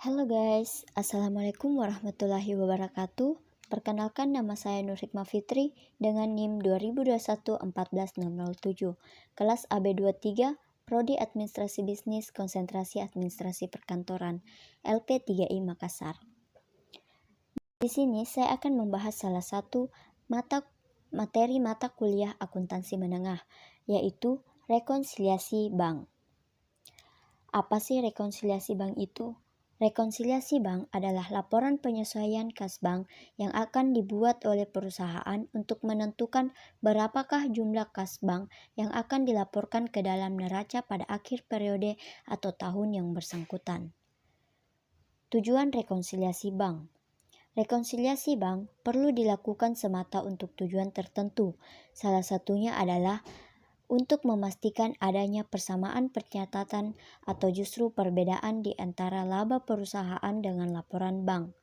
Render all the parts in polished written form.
Halo guys, Assalamualaikum warahmatullahi wabarakatuh. Perkenalkan, nama saya Nur Hikmah Fitri dengan NIM 2021-14007, kelas AB23, Prodi Administrasi Bisnis Konsentrasi Administrasi Perkantoran, LP3I Makassar. Di sini saya akan membahas salah satu materi mata kuliah akuntansi menengah, yaitu rekonsiliasi bank. Apa sih rekonsiliasi bank itu? Rekonsiliasi bank adalah laporan penyesuaian kas bank yang akan dibuat oleh perusahaan untuk menentukan berapakah jumlah kas bank yang akan dilaporkan ke dalam neraca pada akhir periode atau tahun yang bersangkutan. Tujuan rekonsiliasi bank. Rekonsiliasi bank perlu dilakukan semata untuk tujuan tertentu. Salah satunya adalah untuk memastikan adanya persamaan pencatatan atau justru perbedaan di antara laba perusahaan dengan laporan bank.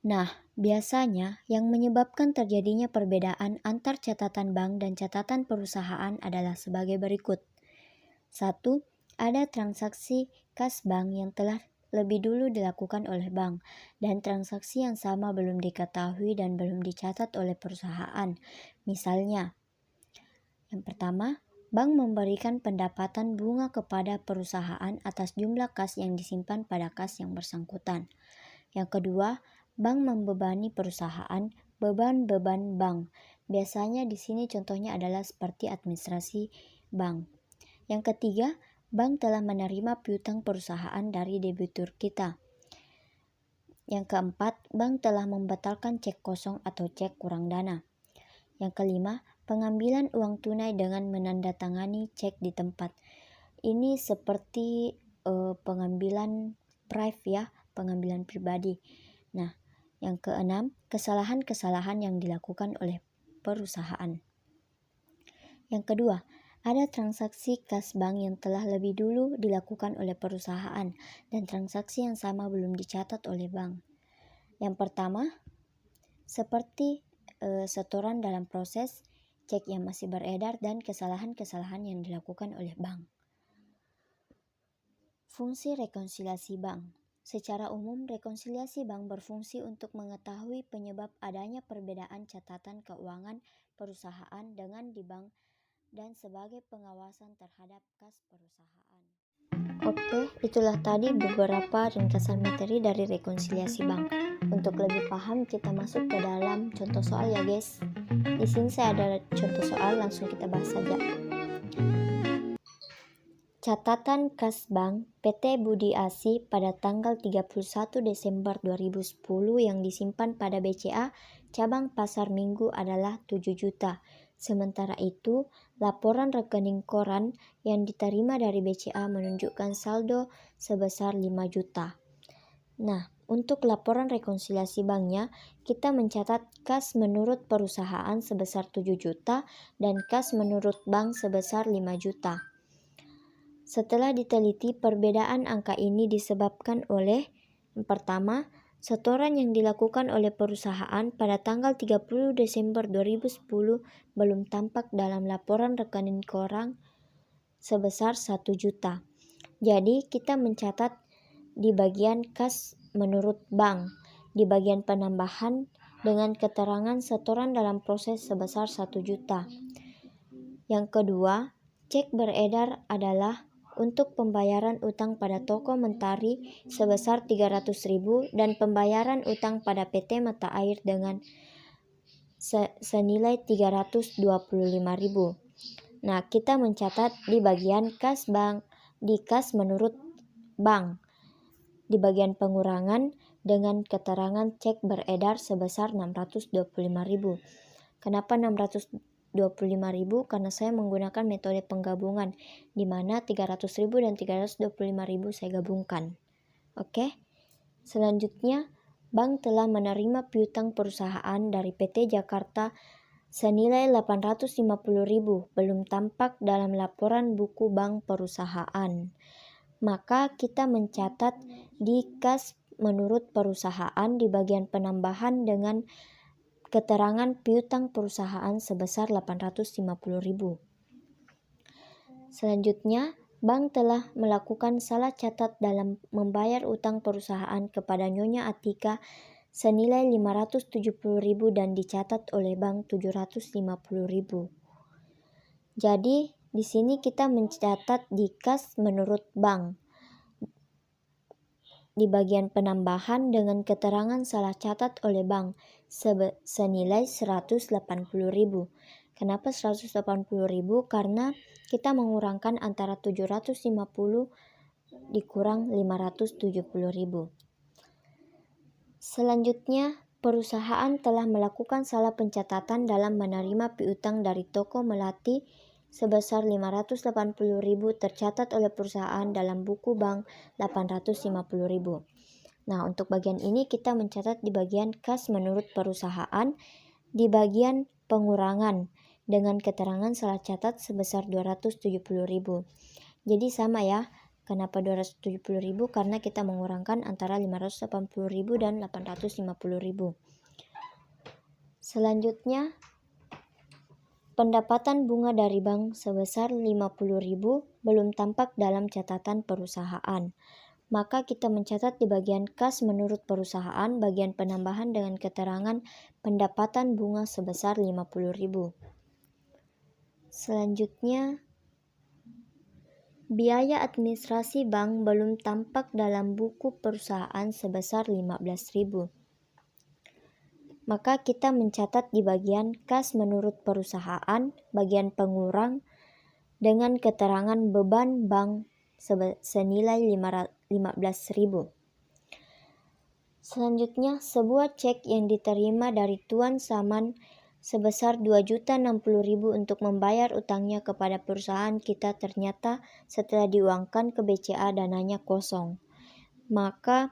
Nah, biasanya yang menyebabkan terjadinya perbedaan antar catatan bank dan catatan perusahaan adalah sebagai berikut. 1. Ada transaksi kas bank yang telah lebih dulu dilakukan oleh bank dan transaksi yang sama belum diketahui dan belum dicatat oleh perusahaan. Misalnya, yang pertama, bank memberikan pendapatan bunga kepada perusahaan atas jumlah kas yang disimpan pada kas yang bersangkutan. Yang kedua, bank membebani perusahaan beban-beban bank. Biasanya di sini contohnya adalah seperti administrasi bank. Yang ketiga, bank telah menerima piutang perusahaan dari debitur kita. Yang keempat, bank telah membatalkan cek kosong atau cek kurang dana. Yang kelima, pengambilan uang tunai dengan menandatangani cek di tempat. Ini seperti pengambilan pengambilan pribadi. Nah, yang keenam, kesalahan-kesalahan yang dilakukan oleh perusahaan. Yang kedua, ada transaksi kas bank yang telah lebih dulu dilakukan oleh perusahaan dan transaksi yang sama belum dicatat oleh bank. Yang pertama, seperti setoran dalam proses, cek yang masih beredar, dan kesalahan-kesalahan yang dilakukan oleh bank. Fungsi rekonsiliasi bank. Secara umum, rekonsiliasi bank berfungsi untuk mengetahui penyebab adanya perbedaan catatan keuangan perusahaan dengan di bank dan sebagai pengawasan terhadap kas perusahaan. Oke, itulah tadi beberapa ringkasan materi dari rekonsiliasi bank. Untuk lebih paham, kita masuk ke dalam contoh soal ya guys. Di sini saya ada contoh soal, langsung kita bahas saja. Catatan kas bank PT Budi Asi pada tanggal 31 Desember 2010 yang disimpan pada BCA cabang Pasar Minggu adalah 7 juta. Sementara itu, laporan rekening koran yang diterima dari BCA menunjukkan saldo sebesar 5 juta. Nah, untuk laporan rekonsiliasi banknya, kita mencatat kas menurut perusahaan sebesar 7 juta dan kas menurut bank sebesar 5 juta. Setelah diteliti, perbedaan angka ini disebabkan oleh yang pertama, setoran yang dilakukan oleh perusahaan pada tanggal 30 Desember 2010 belum tampak dalam laporan rekening koran sebesar 1 juta. Jadi, kita mencatat di bagian kas menurut bank, di bagian penambahan dengan keterangan setoran dalam proses sebesar 1 juta. Yang kedua, cek beredar adalah untuk pembayaran utang pada toko Mentari sebesar 300.000 dan pembayaran utang pada PT Mata Air dengan senilai 325.000. Nah, kita mencatat di bagian kas bank, di kas menurut bank, di bagian pengurangan dengan keterangan cek beredar sebesar 625.000. Kenapa 625.000? Karena saya menggunakan metode penggabungan, di mana 300.000 dan 325.000 saya gabungkan. Oke. Selanjutnya, bank telah menerima piutang perusahaan dari PT Jakarta senilai 850.000 belum tampak dalam laporan buku bank perusahaan. Maka kita mencatat di kas menurut perusahaan di bagian penambahan dengan keterangan piutang perusahaan sebesar 850.000. Selanjutnya, bank telah melakukan salah catat dalam membayar utang perusahaan kepada Nyonya Atika senilai 570.000 dan dicatat oleh bank 750.000. Jadi di sini kita mencatat di kas menurut bank di bagian penambahan dengan keterangan salah catat oleh bank senilai 180.000. Kenapa 180.000? Karena kita mengurangkan antara 750 dikurang 570.000. Selanjutnya, perusahaan telah melakukan salah pencatatan dalam menerima piutang dari toko melati sebesar 580.000 tercatat oleh perusahaan dalam buku bank 850.000. Nah, untuk bagian ini kita mencatat di bagian kas menurut perusahaan di bagian pengurangan dengan keterangan salah catat sebesar 270.000. Jadi sama ya. Kenapa 270.000? Karena kita mengurangkan antara 580.000 dan 850.000. Selanjutnya, pendapatan bunga dari bank sebesar 50.000 belum tampak dalam catatan perusahaan. Maka kita mencatat di bagian kas menurut perusahaan bagian penambahan dengan keterangan pendapatan bunga sebesar 50.000. Selanjutnya, biaya administrasi bank belum tampak dalam buku perusahaan sebesar 15.000. Maka kita mencatat di bagian kas menurut perusahaan bagian pengurang dengan keterangan beban bank senilai 15.000. Selanjutnya, sebuah cek yang diterima dari Tuan Saman sebesar 2.060.000 untuk membayar utangnya kepada perusahaan kita ternyata setelah diuangkan ke BCA dananya kosong. Maka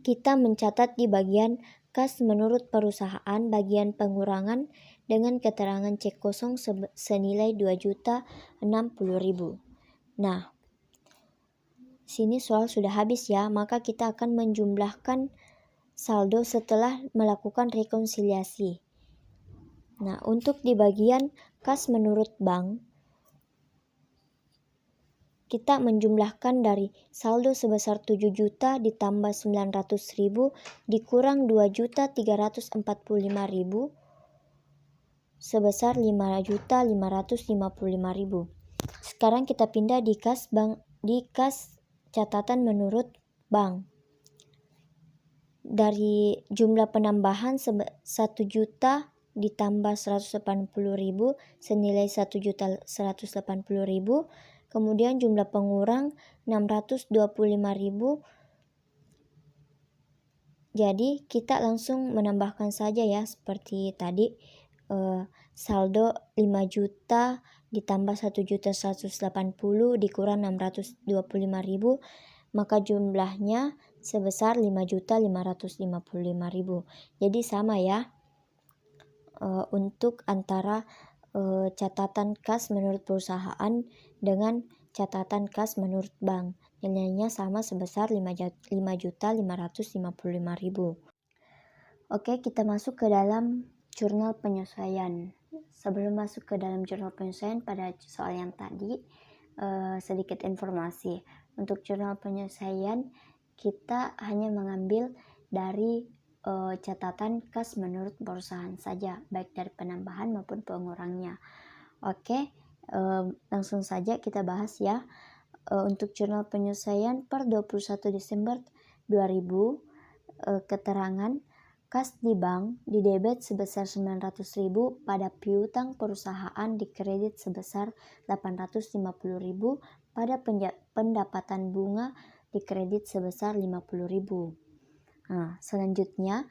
kita mencatat di bagian kas menurut perusahaan bagian pengurangan dengan keterangan cek kosong senilai 2.060.000. Nah, sini soal sudah habis ya, maka kita akan menjumlahkan saldo setelah melakukan rekonsiliasi. Nah, untuk di bagian kas menurut bank, kita menjumlahkan dari saldo sebesar 7 juta ditambah 900.000 dikurang 2.345.000 sebesar 5.555.000. Sekarang kita pindah di kas bank, di kas catatan menurut bank. Dari jumlah penambahan 1 juta ditambah 180.000 senilai 1.180.000. Kemudian jumlah pengurang 625.000. Jadi kita langsung menambahkan saja ya seperti tadi. Saldo 5 juta ditambah 1.180.000 dikurang 625.000, maka jumlahnya sebesar 5.555.000. Jadi sama ya untuk antara catatan kas menurut perusahaan dengan catatan kas menurut bank. Nilainya sama sebesar 5.555.000. Oke, kita masuk ke dalam jurnal penyesuaian. Sebelum masuk ke dalam jurnal penyesuaian pada soal yang tadi, sedikit informasi. Untuk jurnal penyesuaian, kita hanya mengambil dari catatan kas menurut perusahaan saja, baik dari penambahan maupun pengurangnya. Oke, langsung saja kita bahas ya. Untuk jurnal penyesuaian per 21 Desember 2000, keterangan kas di bank di debit sebesar 900.000 pada piutang perusahaan di kredit sebesar 850.000 pada pendapatan bunga di kredit sebesar 50.000. Nah, selanjutnya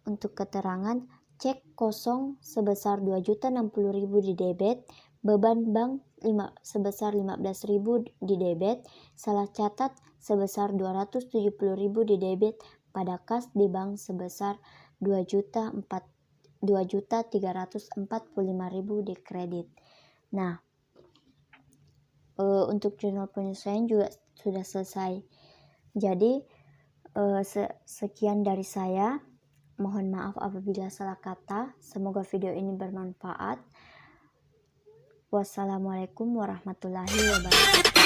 untuk keterangan cek kosong sebesar 2.060.000 di debit, beban bank sebesar 15.000 di debit, salah catat sebesar 270.000 di debit pada kas di bank sebesar 2.345.000 di kredit. Nah, untuk jurnal penyesuaian juga sudah selesai. Jadi sekian dari saya. Mohon maaf apabila salah kata. Semoga video ini bermanfaat. Wassalamualaikum warahmatullahi wabarakatuh.